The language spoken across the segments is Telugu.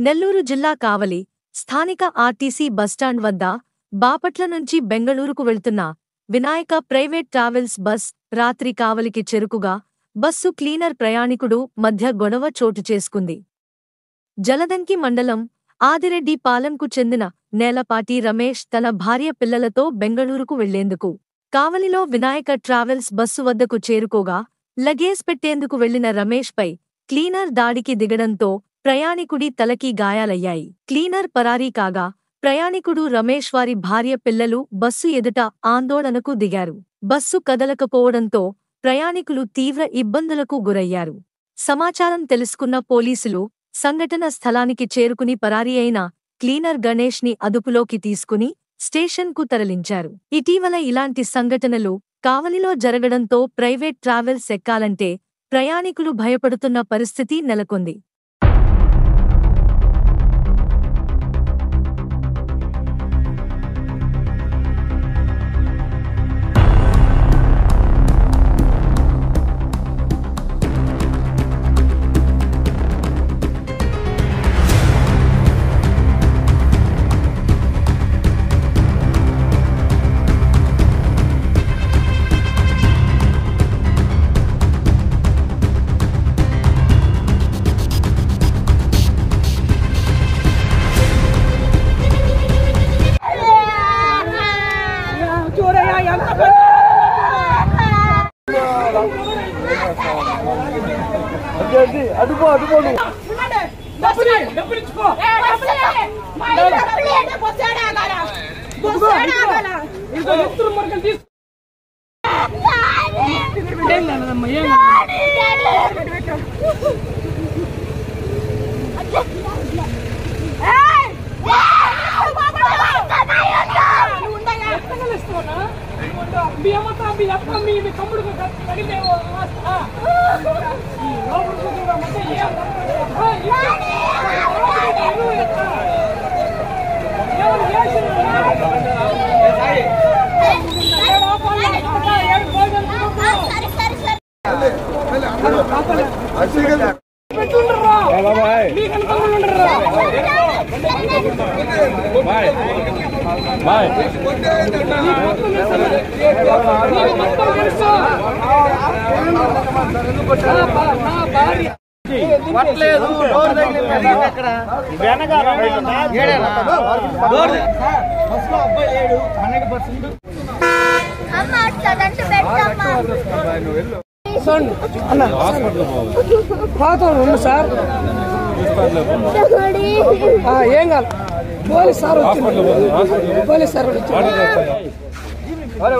నెల్లూరు జిల్లా కావలి స్థానిక ఆర్టీసీ బస్టాండ్ వద్ద బాపట్ల నుంచి బెంగళూరుకు వెళ్తున్న వినాయక ప్రైవేట్ ట్రావెల్స్ బస్ రాత్రి కావలికి చేరుకుగా బస్సు క్లీనర్ ప్రయాణికుడు మధ్య గొడవ చోటు చేసుకుంది. జలదంకి మండలం ఆదిరెడ్డి పాలెంకు చెందిన నేలపాటి రమేష్ తన భార్య పిల్లలతో బెంగళూరుకు వెళ్లేందుకు కావలిలో వినాయక ట్రావెల్స్ బస్సు వద్దకు చేరుకోగా లగేజ్ పెట్టేందుకు వెళ్లిన రమేష్పై క్లీనర్ దాడికి దిగడంతో ప్రయాణికుడి తలకి గాయాలయ్యాయి. క్లీనర్ పరారీ కాగా ప్రయాణికుడు రమేష్ వారి భార్య పిల్లలు బస్సు ఎదుట ఆందోళనకు దిగారు. బస్సు కదలకపోవడంతో ప్రయాణికులు తీవ్ర ఇబ్బందులకు గురయ్యారు. సమాచారం తెలుసుకున్న పోలీసులు సంఘటన స్థలానికి చేరుకుని పరారీ అయిన క్లీనర్ గణేష్ ని అదుపులోకి తీసుకుని స్టేషన్ కు తరలించారు. ఇటీవల ఇలాంటి సంఘటనలు కావలిలో జరగడంతో ప్రైవేట్ ట్రావెల్స్ ఎక్కాలంటే ప్రయాణికులు భయపడుతున్న పరిస్థితి నెలకొంది.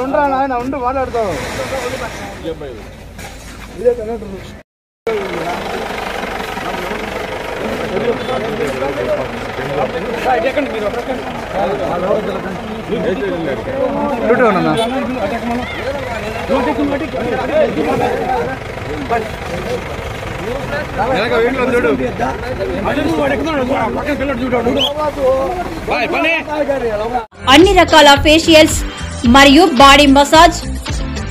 ఉండరా నాయన ఉండు మాట్లాడతావు. అన్ని రకాల ఫేషియల్స్ మరియు బాడీ మసాజ్,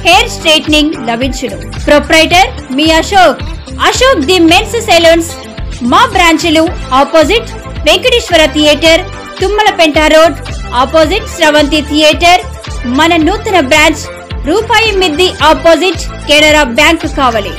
హెయిర్ స్ట్రైట్నింగ్ లభించును. ప్రొప్రైటర్ మీ అశోక్ ది మెన్స్ సెలూన్స్. మా బ్రాంచ్లు opposite Venkateswara theatre, Thummalapenta road, opposite Sravanthi theatre. మన నూతన బ్రాంచ్ రూపాయి మిద్ది ఆపోజిట్ కెనరా బ్యాంక్ కావలి.